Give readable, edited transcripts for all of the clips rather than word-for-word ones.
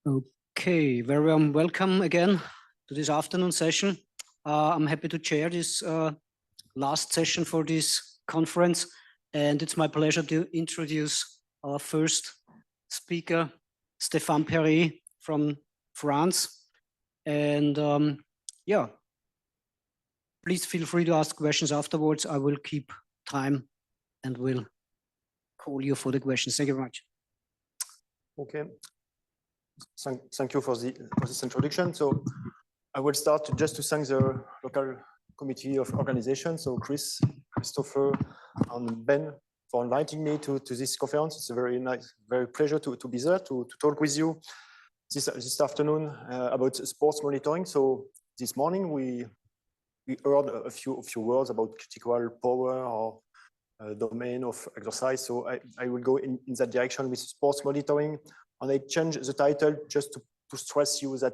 Okay, very warm welcome again to this afternoon session. I'm happy to chair this last session for this conference, and it's my pleasure to introduce our first speaker, Stephane Perry from France. And yeah, please feel free to ask questions afterwards. I will keep time and will call you for the questions. Thank you very much. Okay. Thank you for this introduction. So I will start just to thank the local committee of organization. So Chris, Christopher, and Ben for inviting me to this conference. It's a very pleasure to be there to talk with you this afternoon about sports monitoring. So this morning we heard a few words about critical power or domain of exercise. So I will go in that direction with sports monitoring. And I change the title just to stress you that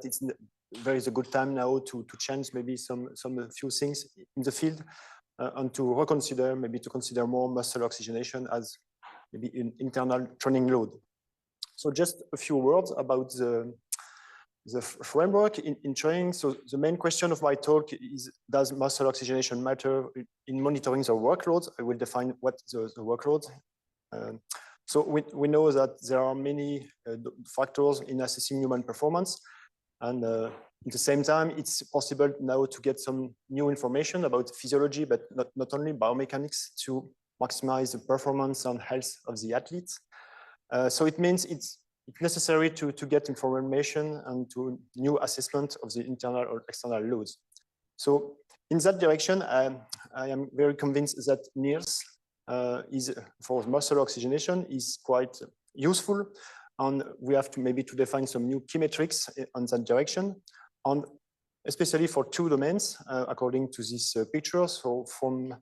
there is a good time now to change maybe some few things in the field and to consider more muscle oxygenation as maybe an internal training load. So just a few words about the framework in training. So the main question of my talk is, does muscle oxygenation matter in monitoring the workloads? I will define what the workload. So we know that there are many factors in assessing human performance. And at the same time, it's possible now to get some new information about physiology, but not only biomechanics, to maximize the performance and health of the athletes. So it means it's necessary to get information and to new assessment of the internal or external loads. So in that direction, I am very convinced that mNIRS is for muscle oxygenation is quite useful, and we have to maybe to define some new key metrics on that direction, and especially for two domains according to this picture. So from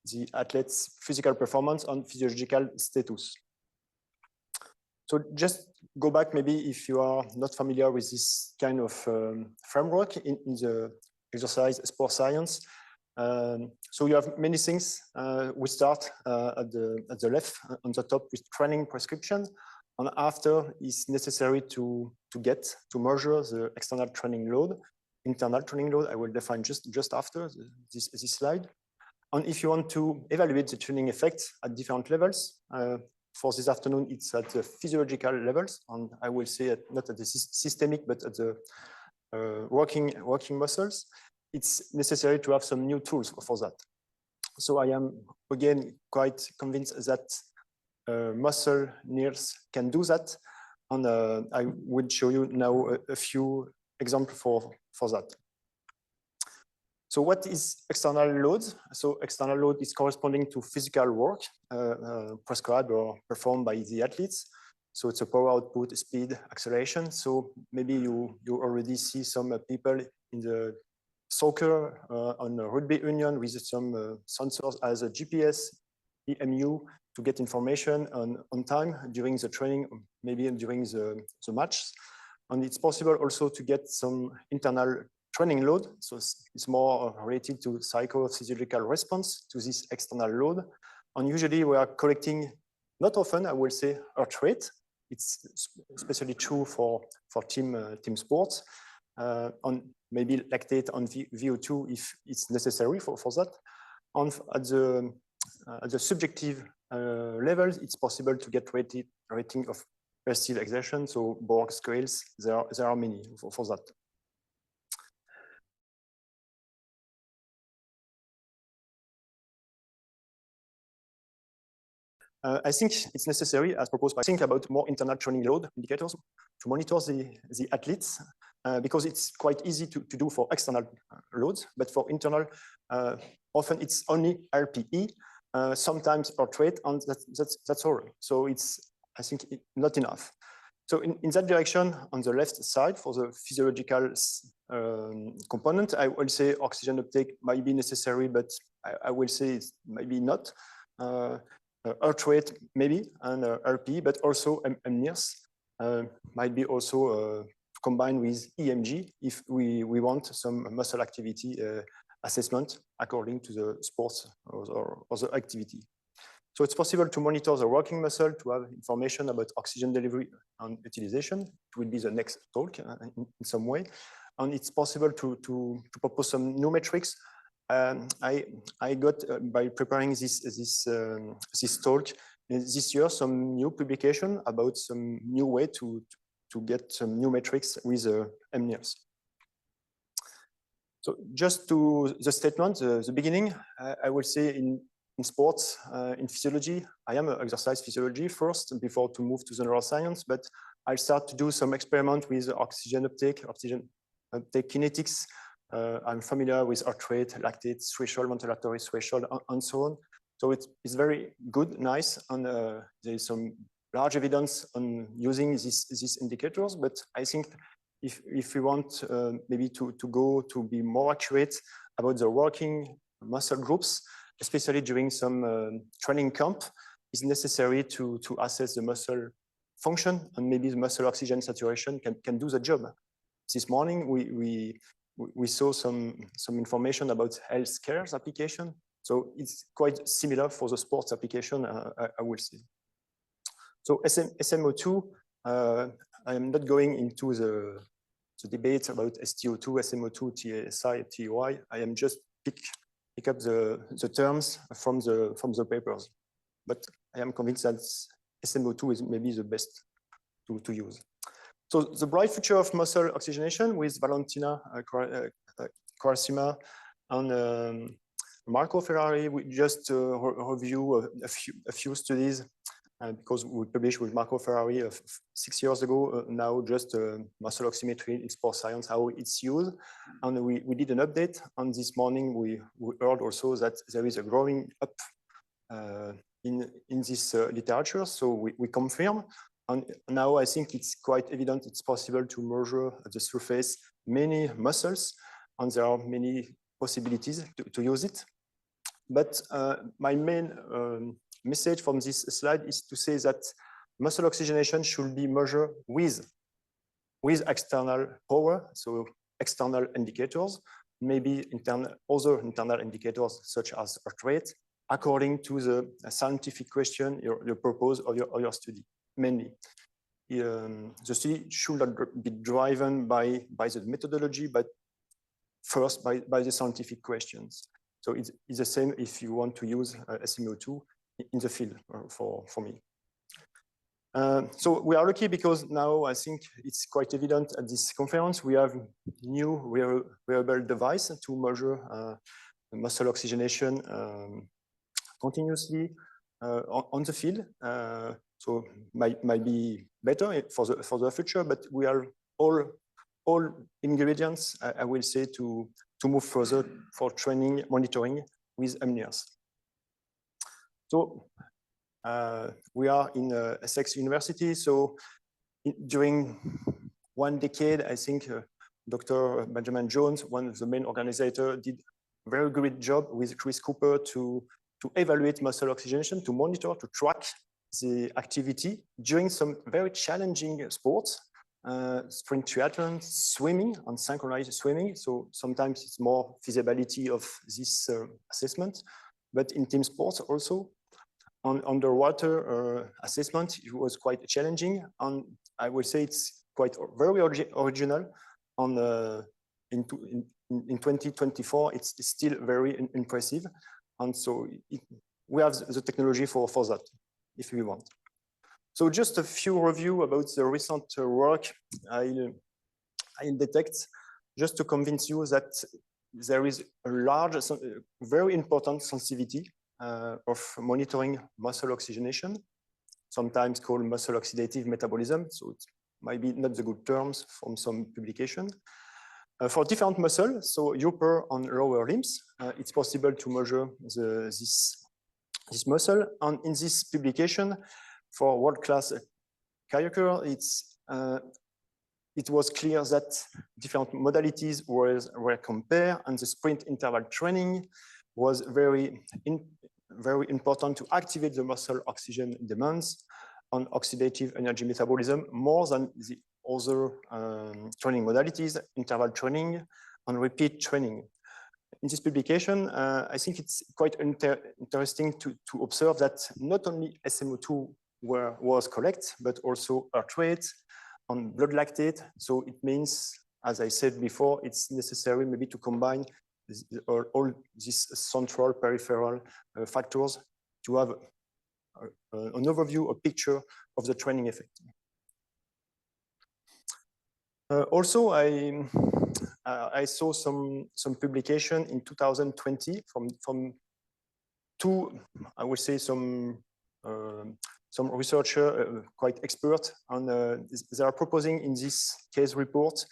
the athlete's physical performance and physiological status. So just go back maybe if you are not familiar with this kind of framework in the exercise sport science. So you have many things. We start at the left on the top with training prescription, and after it's necessary to measure the external training load, internal training load. I will define just after this slide. And if you want to evaluate the training effects at different levels, for this afternoon it's at the physiological levels, and I will say not at the systemic but at the working muscles. It's necessary to have some new tools for that. So I am again quite convinced that muscle mNIRS can do that, and I will show you now a few examples for that. So what is external loads? So external load is corresponding to physical work prescribed or performed by the athletes. So it's a power output, speed, acceleration. So maybe you already see some people in the soccer on a rugby union with some sensors as a GPS, EMU to get information on time during the training, maybe during the match. And it's possible also to get some internal training load. So it's more related to psychophysiological response to this external load. And usually we are collecting, not often, I will say, heart rate. It's especially true for team sports. On maybe lactate on VO2 if it's necessary for that. And at the subjective levels, it's possible to get rating of perceived exertion. So Borg scales, there are many for that. I think it's necessary, as proposed by think about more internal training load indicators to monitor the athletes, because it's quite easy to do for external loads, but for internal, often it's only RPE, sometimes heart rate, and that's all. So it's, I think, not enough. So in that direction, on the left side, for the physiological component, I will say oxygen uptake might be necessary, but I will say it's maybe not. Heart rate maybe, and RP, but also mNIRS might be also combined with EMG if we want some muscle activity assessment according to the sports or the activity. So it's possible to monitor the working muscle to have information about oxygen delivery and utilization. It will be the next talk in some way. And it's possible to propose some new metrics. I got, by preparing this talk this year, some new publication about some new way to get some new metrics with mNIRS. So just to the statement, the beginning, I will say in sports, in physiology, I am an exercise physiology first before to move to the neuroscience, but I'll start to do some experiment with oxygen uptake kinetics. I'm familiar with heart rate, lactate threshold, ventilatory threshold, and so on. So it's very good, nice, and there is some large evidence on using these indicators, but I think if we want maybe to go to be more accurate about the working muscle groups, especially during some training camp, it's necessary to assess the muscle function, and maybe the muscle oxygen saturation can do the job. This morning we saw some information about healthcare application, so it's quite similar for the sports application, I will say. So SMO2, I am not going into the debate about STO2, SMO2, TSI, TOI. I am just pick up the terms from the papers, but I am convinced that SMO2 is maybe the best to use. So the bright future of muscle oxygenation with Valentina Quaresima and Marco Ferrari. We just review a few studies because we published with Marco Ferrari 6 years ago, now just muscle oximetry in sports science, how it's used. And we did an update, and this morning we heard also that there is a growing up in this literature, so we confirm. And now I think it's quite evident it's possible to measure at the surface many muscles, and there are many possibilities to use it. But my main message from this slide is to say that muscle oxygenation should be measured with external power, so external indicators, maybe other internal indicators such as heart rate, according to the scientific question, your purpose of your study, mainly. The study should not be driven by the methodology, but first by the scientific questions. So it's the same if you want to use SMO2 in the field for me. So we are lucky because now I think it's quite evident at this conference we have new wearable device to measure muscle oxygenation continuously on the field. So might be better for the future, but we are all ingredients, I will say, to move further for training, monitoring with mNIRS. So we are in Essex University. So during 1 decade, I think Dr. Benjamin Jones, one of the main organizers, did a very great job with Chris Cooper to evaluate muscle oxygenation, to monitor, to track the activity during some very challenging sports, sprint triathlon, swimming, and synchronized swimming. So sometimes it's more feasibility of this assessment, but in team sports also. On underwater assessment, it was quite challenging, and I would say it's quite very original. In 2024, it's still very impressive, and so we have the technology for that, if we want. So just a few review about the recent work I detect, just to convince you that there is a large, very important sensitivity of monitoring muscle oxygenation, sometimes called muscle oxidative metabolism. So it might be not the good terms from some publication. For different muscles, so upper and lower limbs, it's possible to measure this muscle. And in this publication, for world-class kayaker, it was clear that different modalities were compared, and the sprint interval training was very important to activate the muscle oxygen demands on oxidative energy metabolism more than the other training modalities, interval training and repeat training. in this publication, I think it's quite interesting to observe that not only SMO2 was collected, but also heart rate and blood lactate. So it means, as I said before, it's necessary maybe to combine all these central peripheral factors to have an overview, a picture of the training effect. Also, I saw some publication in 2020 from two, I would say, some researcher quite expert on. They are proposing in this case report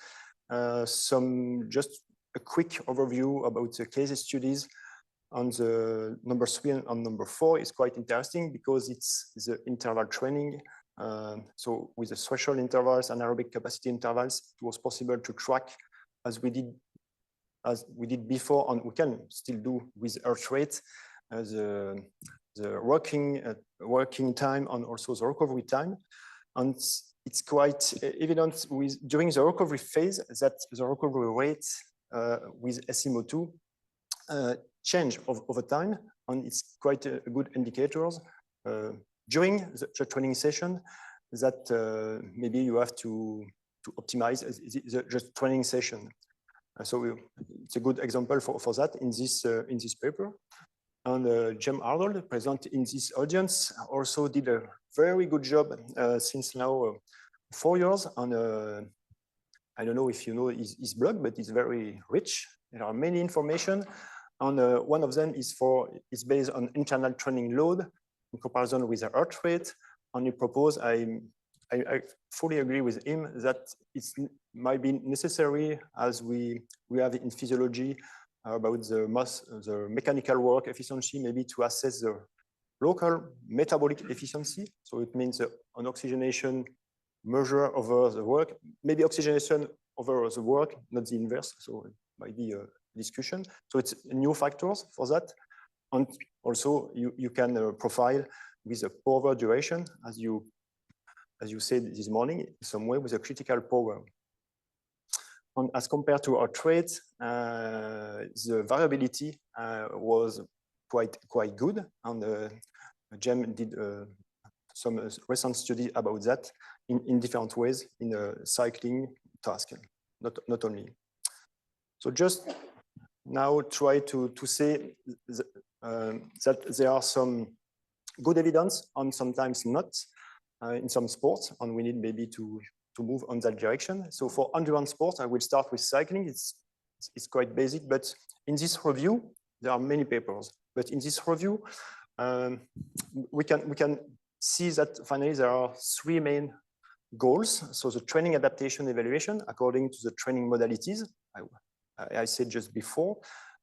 just a quick overview about the case studies on the number 3 and number 4 is quite interesting because it's the interval training. So with the threshold intervals and aerobic capacity intervals, it was possible to track as we did before, and we can still do with heart rate, the working time and also the recovery time. And it's quite evident during the recovery phase that the recovery rate with SMO2 change over time, and it's quite a good indicators during the training session that maybe you have to optimize the training session. So it's a good example for that in this paper. And Jim Arnold, present in this audience, also did a very good job since now 4 years. And I don't know if you know his blog, but it's very rich. There are many information. And one of them is based on internal training load in comparison with the heart rate. And he proposed, I fully agree with him that it might be necessary, as we have in physiology about the mechanical work efficiency, maybe to assess the local metabolic efficiency. So it means an oxygenation measure over the work, maybe oxygenation over the work, not the inverse. So it might be a discussion. So it's new factors for that. And also you can profile with a power duration, as you said this morning, some way with a critical power. And as compared to heart rate, the variability was quite good. And Jem did some recent study about that in different ways in a cycling task, not only. So just now try to say that there are some good evidence and sometimes not in some sports, and we need maybe to move on that direction. So for endurance sports, I will start with cycling. It's quite basic, but in this review, there are many papers. But in this review, we can see that finally there are 3 main goals. So the training adaptation evaluation according to the training modalities, I said just before.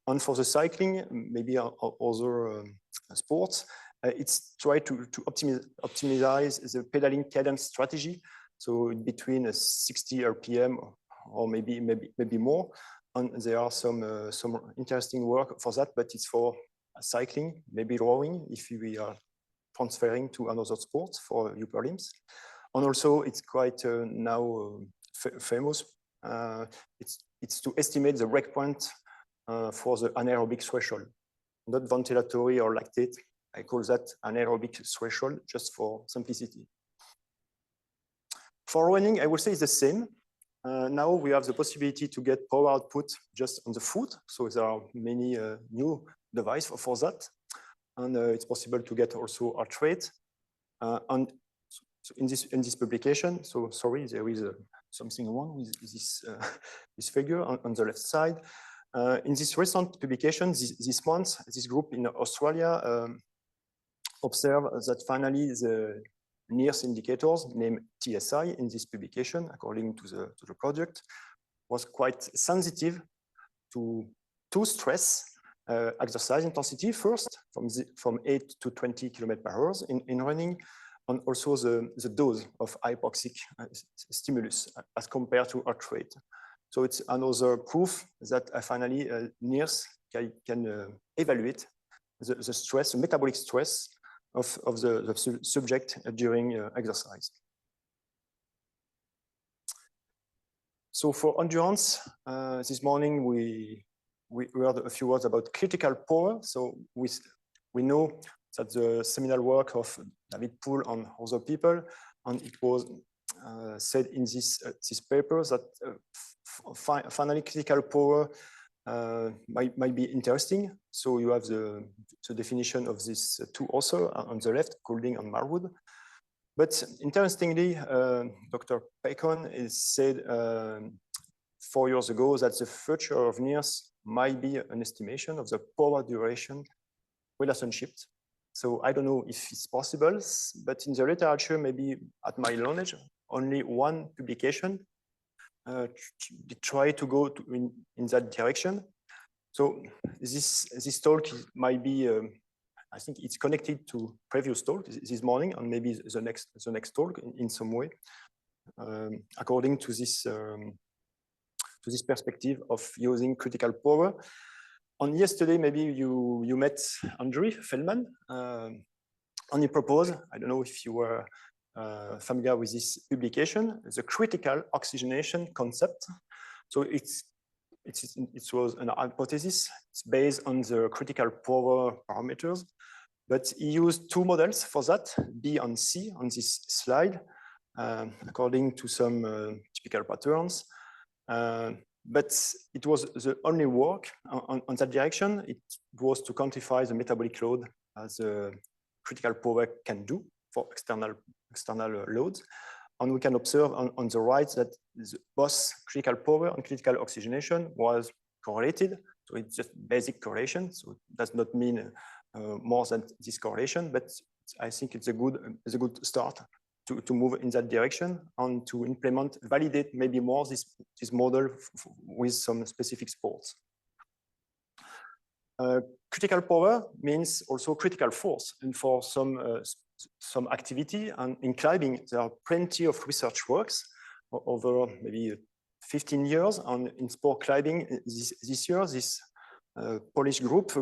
And for the cycling, maybe other sports, it's try to optimize the pedaling cadence strategy. So between 60 RPM or maybe more. And there are some interesting work for that, but it's for cycling, maybe rowing, if we are transferring to another sport for upper limbs. And also it's quite now famous. It's to estimate the break point for the anaerobic threshold, not ventilatory or lactate. I call that anaerobic threshold just for simplicity. For running, I would say it's the same. Now we have the possibility to get power output just on the foot. So there are many new devices for that. And it's possible to get also heart rate. And so in this publication, so sorry, there is something wrong with this figure on the left side. In this recent publication, this month, this group in Australia observed that finally the mNIRS indicators named TSI in this publication, according to the project, was quite sensitive to stress exercise intensity first, from 8 to 20 km/h in running, and also the dose of hypoxic stimulus as compared to heart rate. So it's another proof that finally mNIRS can evaluate the stress, the metabolic stress of the subject during exercise. So for endurance, this morning we heard a few words about critical power. So we know that the seminal work of David Poole and other people, and it was said in this paper that finally critical power might be interesting. So you have the definition of these two authors on the left, Goulding and Marwood. But interestingly, Dr. Bacon is said 4 years ago that the future of mNIRS might be an estimation of the power duration relationship. So I don't know if it's possible, but in the literature, maybe at my knowledge, only one publication try to go in that direction. So this talk might be, I think it's connected to previous talk this morning, and maybe the next talk in some way, according to this perspective of using critical power. And yesterday, maybe you met Andrew Feldman, and he proposed, I don't know if you were familiar with this publication, the critical oxygenation concept. So it was an hypothesis. It's based on the critical power parameters, but he used two models for that, B and C on this slide, according to some typical patterns. But it was the only work on that direction. It was to quantify the metabolic load as a critical power can do for external loads. And we can observe on the right that both critical power and critical oxygenation was correlated. So it's just basic correlation. So it does not mean more than this correlation, but I think it's a good start to move in that direction and to implement, validate maybe more this model with some specific sports. Critical power means also critical force, and for some activity, and in climbing there are plenty of research works over maybe 15 years, and in sport climbing this year this Polish group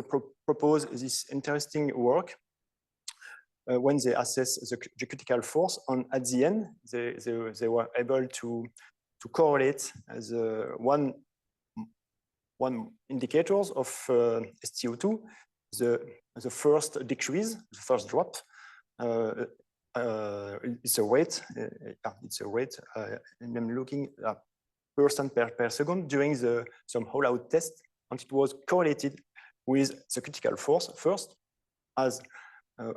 proposed this interesting work when they assess the critical force, and at the end they were able to correlate as one indicators of STO2, the first decrease, the first drop. It's a rate. And I'm looking at percent per second during some all-out test, and it was correlated with the critical force first, as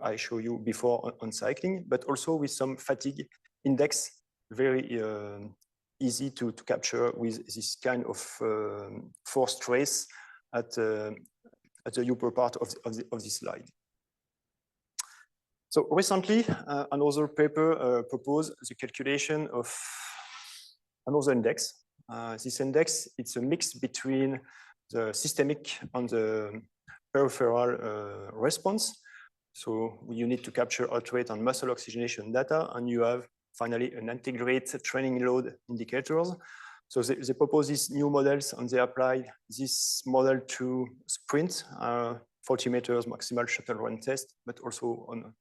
I show you before on cycling, but also with some fatigue index, very easy to capture with this kind of force trace at the upper part of this slide. So recently, another paper proposed the calculation of another index. This index, it's a mix between the systemic and the peripheral response. So you need to capture heart rate and muscle oxygenation data, and you have finally an integrated training load indicators. So they propose these new models, and they apply this model to sprint, 40 meters maximal shuttle run test, but also on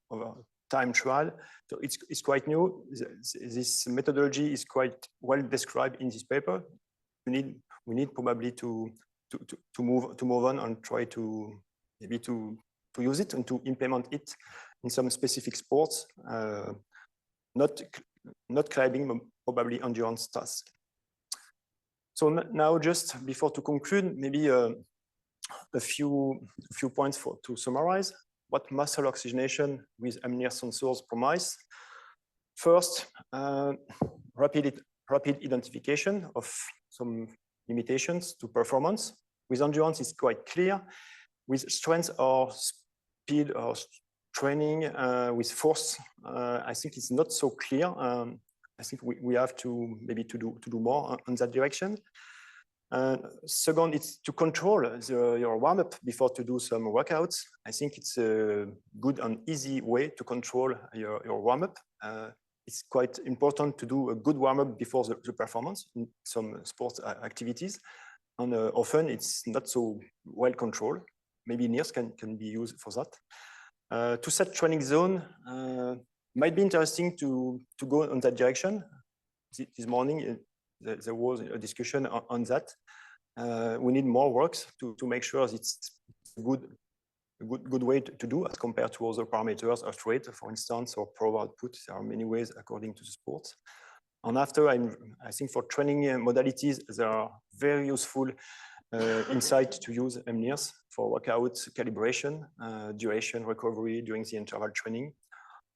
time trial. So it's quite new. This methodology is quite well described in this paper. We need probably to move on and try to maybe to use it and to implement it in some specific sports, not climbing, but probably endurance tasks. So now, just before to conclude, maybe a few points to summarize what muscle oxygenation with mNIRS sensors promise. First, rapid identification of some limitations to performance. With endurance, it's quite clear. With strength or speed or training, with force, I think it's not so clear. I think we have to maybe to do more on that direction. Second, it's to control your warm-up before to do some workouts. I think it's a good and easy way to control your warm-up. It's quite important to do a good warm-up before the performance in some sports activities. And often it's not so well controlled. Maybe mNIRS can be used for that. To set training zone might be interesting to go on that direction. This morning there was a discussion on that. we need more works to make sure it's a good way to do as compared to other parameters, heart rate, for instance, or power output. There are many ways according to the sport. And after, I think for training modalities, there are very useful insight to use mNIRS for workout calibration, duration, recovery during the interval training.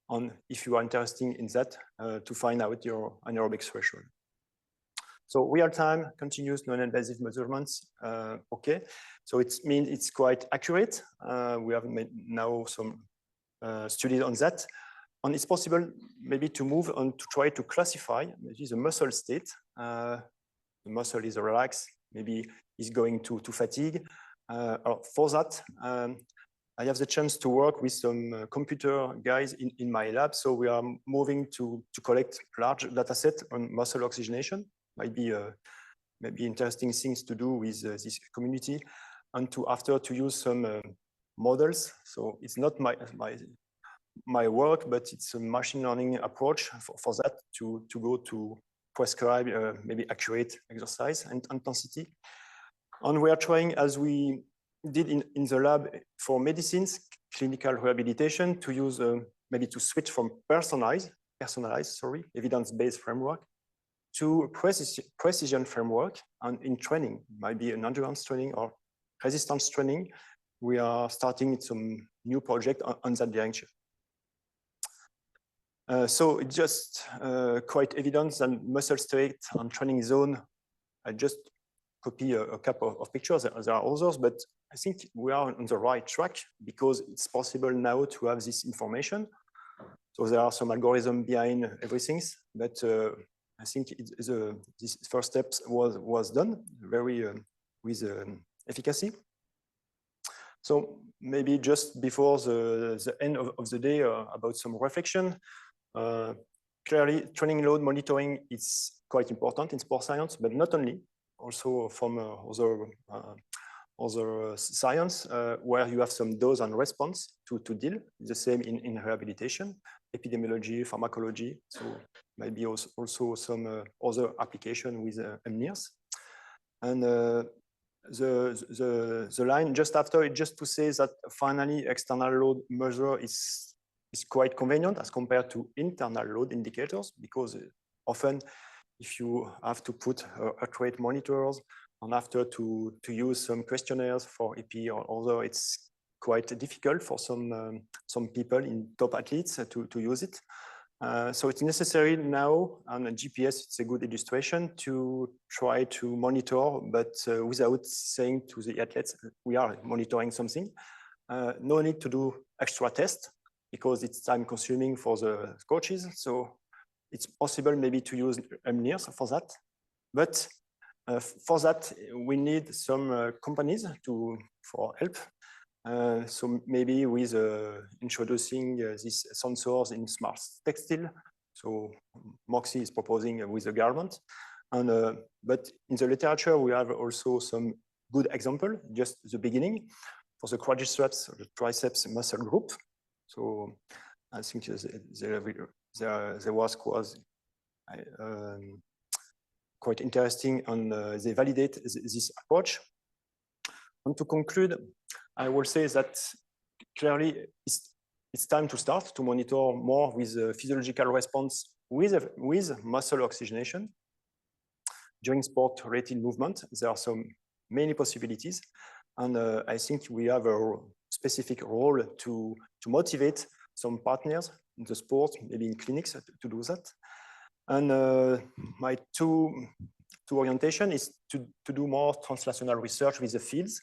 And if you are interested in that, to find out your anaerobic threshold. So real-time, continuous, non-invasive measurements, okay. So it means it's quite accurate. We have made now some studies on that. And it's possible maybe to move on to try to classify maybe the muscle state. The muscle is relaxed, maybe is going to fatigue. For that, I have the chance to work with some computer guys in my lab. So we are moving to collect large data set on muscle oxygenation. Might be maybe interesting things to do with this community, and after to use some models. So it's not my work, but it's a machine learning approach for that to go to prescribe maybe accurate exercise and intensity. And we are trying, as we did in the lab for medicines, clinical rehabilitation, to use maybe to switch from personalized, evidence-based framework to precision framework. And in training, might be an endurance training or resistance training, we are starting some new project on that direction. So it's just quite evident that muscle state and training zone, I just copy a couple of pictures. There are others, but I think we are on the right track because it's possible now to have this information. So there are some algorithm behind everything, but I think this first steps was done very with efficacy. So maybe just before the end of the day, about some reflection. Clearly, training load monitoring is quite important in sports science, but not only, also from other science, where you have some dose and response to deal. The same in rehabilitation, epidemiology, pharmacology. So maybe also some other application with mNIRS. And the line just after it, just to say that finally external load measure is quite convenient as compared to internal load indicators, because often if you have to put heart rate monitors and after to use some questionnaires for EP or other, it's quite difficult for some people in top athletes to use it. So it's necessary now, and GPS, it's a good illustration to try to monitor, but without saying to the athletes, we are monitoring something. No need to do extra tests because it's time consuming for the coaches. So it's possible maybe to use mNIRS for that. But for that, we need some companies for help. So maybe with introducing these sensors in smart textile. So Moxie is proposing with a garment. And but in the literature, we have also some good example, just the beginning for the quadriceps, or the triceps muscle group. So I think there was quite interesting, and they validate this approach. And to conclude, I will say that clearly it's time to start to monitor more with the physiological response with muscle oxygenation. During sport-related movement, there are many possibilities. And I think we have a specific role to motivate some partners in the sport, maybe in clinics, to do that. And my two orientation is to do more translational research with the fields.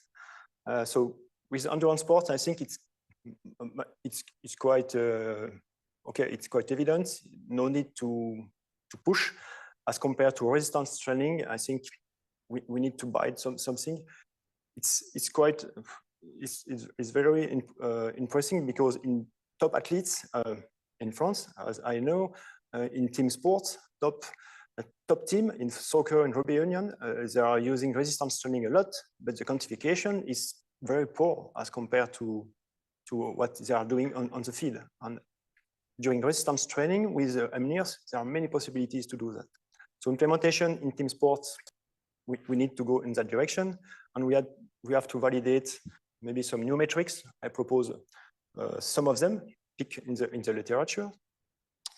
So with endurance sports, I think it's quite okay. It's quite evident. No need to push as compared to resistance training. I think we need to bite something. It's very impressive because in top athletes in France, as I know, in team sports, top team in soccer and rugby union, they are using resistance training a lot, but the quantification is very poor as compared to what they are doing on the field. And during resistance training with mNIRS, there are many possibilities to do that. So implementation in team sports we need to go in that direction, and we have to validate maybe some new metrics. I propose some of them pick in the literature,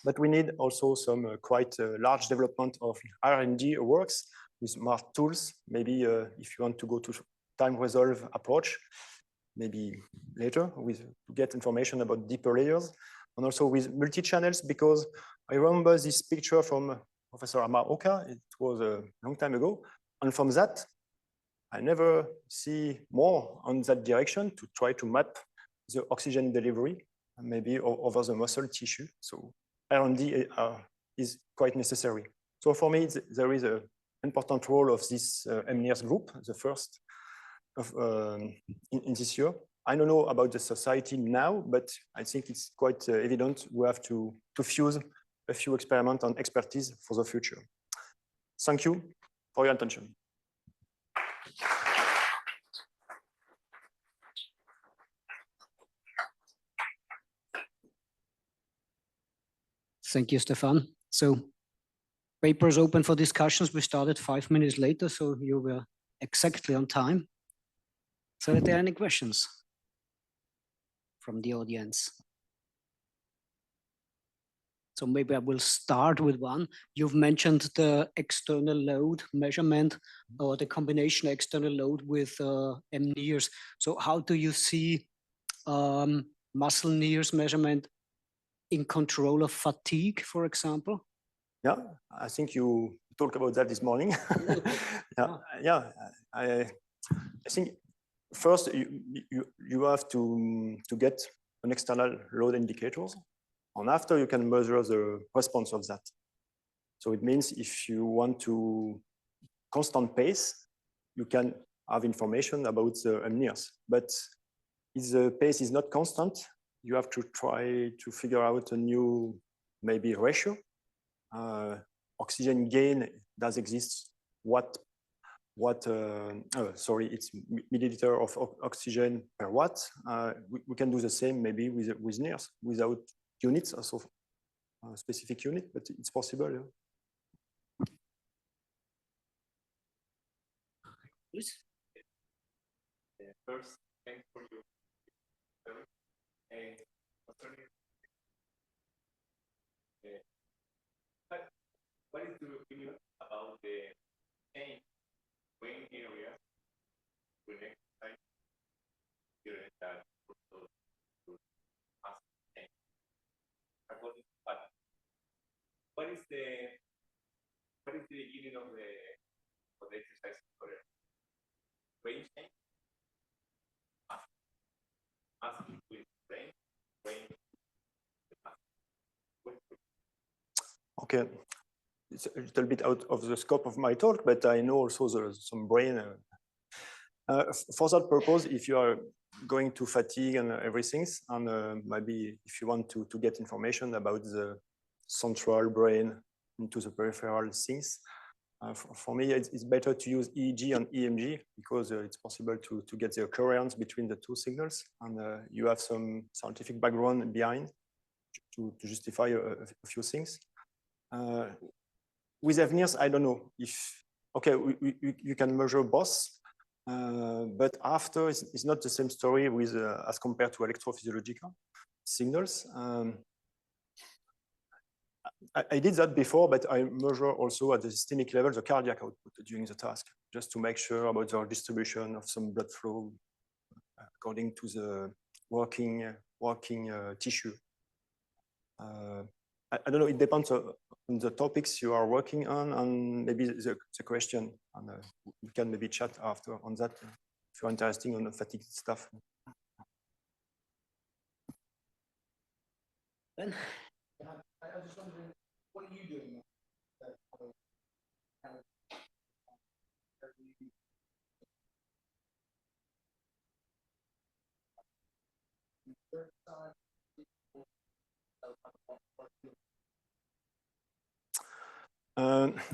but we need also some quite large development of R&D works with smart tools. Maybe if you want to go to time resolve approach, maybe later to get information about deeper layers, and also with multi-channels, because I remember this picture from Professor Amaoka. It was a long time ago, and from that, I never see more on that direction to try to map the oxygen delivery, maybe over the muscle tissue. So R&D is quite necessary. So for me, there is an important role of this mNIRS group, the first of, in this year. I don't know about the society now, but I think it's quite evident we have to fuse a few experiments and expertise for the future. Thank you for your attention. Thank you, Stephane. So paper is open for discussions. We started 5 minutes later, so you were exactly on time. So are there any questions from the audience? So maybe I will start with one. You've mentioned the external load measurement or the combination external load with mNIRS. So how do you see muscle NIRS measurement in control of fatigue, for example? Yeah, I think you talked about that this morning. I think first you have to get an external load indicators, and after you can measure the response of that. So it means if you want to constant pace, you can have information about the mNIRS. But if the pace is not constant, you have to try to figure out a new maybe ratio. Oxygen gain does exist. Sorry, it's milliliter of oxygen per watt. We can do the same maybe with NIRS without units, also specific unit, but it's possible. Yeah. Please. First, thanks for your what is your opinion about the change brain area for next time during that what is the beginning of the exercise for brain change? Asking with brain. Okay, it's a little bit out of the scope of my talk, but I know also there's some brain. For that purpose, if you are going to fatigue and everything, and maybe if you want to get information about the central brain into the peripheral things, for me, it's better to use EEG and EMG because it's possible to get the occurrence between the two signals, and you have some scientific background behind to justify a few things. With mNIRS, I don't know if, okay, you can measure both, but after it's not the same story with as compared to electrophysiological signals. I did that before, but I measure also at the systemic level the cardiac output during the task, just to make sure about the distribution of some blood flow according to the working tissue. I don't know, it depends on the topics you are working on and maybe the question, and we can maybe chat after on that if you're interested on the fatigue stuff. Ben? I was just wondering, what are you doing?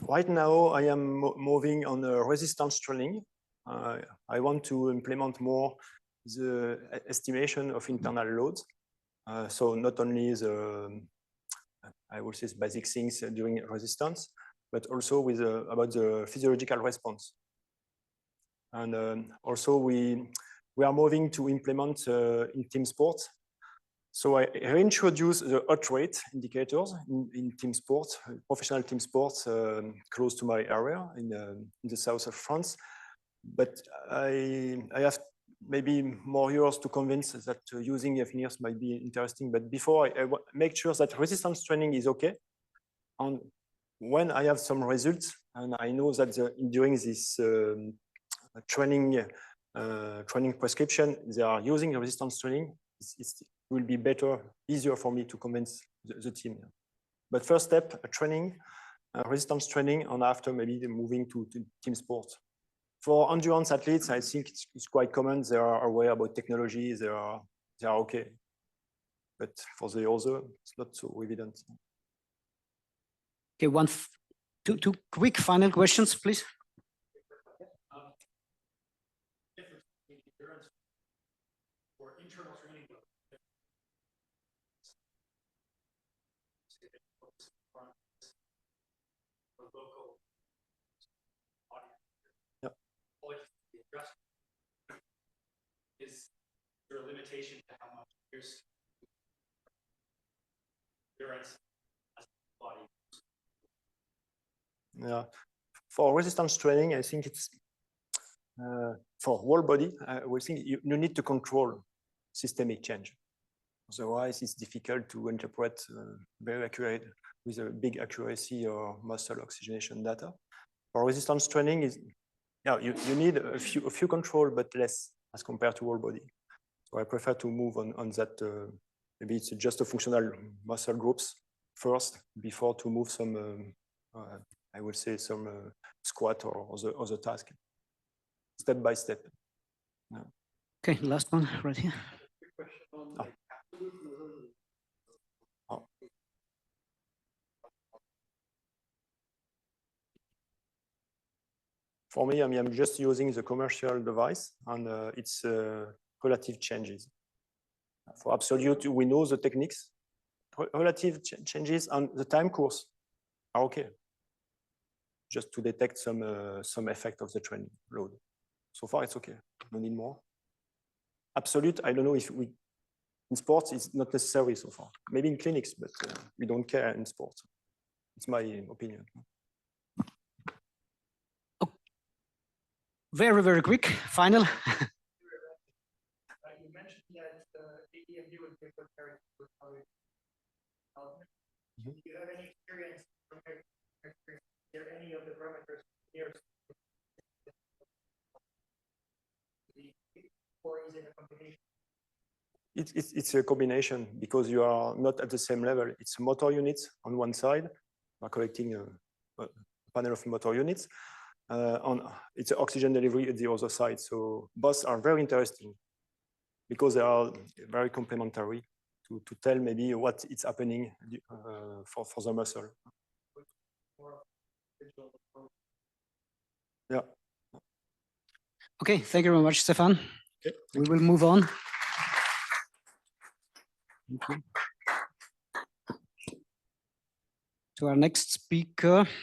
Right now, I am moving on resistance training. I want to implement more the estimation of internal loads. So not only the, I will say, basic things during resistance, but also with about the physiological response. And also we are moving to implement in team sports. So I reintroduce the heart rate indicators in team sports, professional team sports, close to my area in the south of France. But I have maybe more years to convince that using mNIRS might be interesting. But before I make sure that resistance training is okay. And when I have some results, and I know that during this training prescription, they are using resistance training, it will be better, easier for me to convince the team. But first step, training, resistance training, and after maybe moving to team sports. For endurance athletes, I think it's quite common. They are aware about technology. They are okay. But for the other, it's not so evident. Okay, two quick final questions, please. For internal training, local audience. Yep. Is there a limitation to how much endurance as a body? Yeah. For resistance training, I think it's for whole body. We think you need to control systemic change. Otherwise, it's difficult to interpret very accurate with a big accuracy or muscle oxygenation data. For resistance training, you need a few control, but less as compared to whole body. So I prefer to move on that. Maybe it's just a functional muscle groups first before to move some, I would say, some squat or other task, step by step. Yeah. Okay, last one right here. For me, I'm just using the commercial device and its relative changes. For absolute, we know the techniques. Relative changes and the time course are okay. Just to detect some effect of the training load. So far, it's okay. No need more. Absolute, I don't know if in sports, it's not necessary so far. Maybe in clinics, but we don't care in sports. It's my opinion. Oh. Very, very quick, final. You mentioned that AEMD would be prepared for development. Do you have any experience? Is there any of the parameters here? Or is it a combination? It's a combination because you are not at the same level. It's motor units on one side, we're collecting a panel of motor units. It's oxygen delivery at the other side. So both are very interesting because they are very complementary to tell maybe what is happening for the muscle. Yeah. Okay, thank you very much, Stephane. Okay, we will move on. To our next speaker.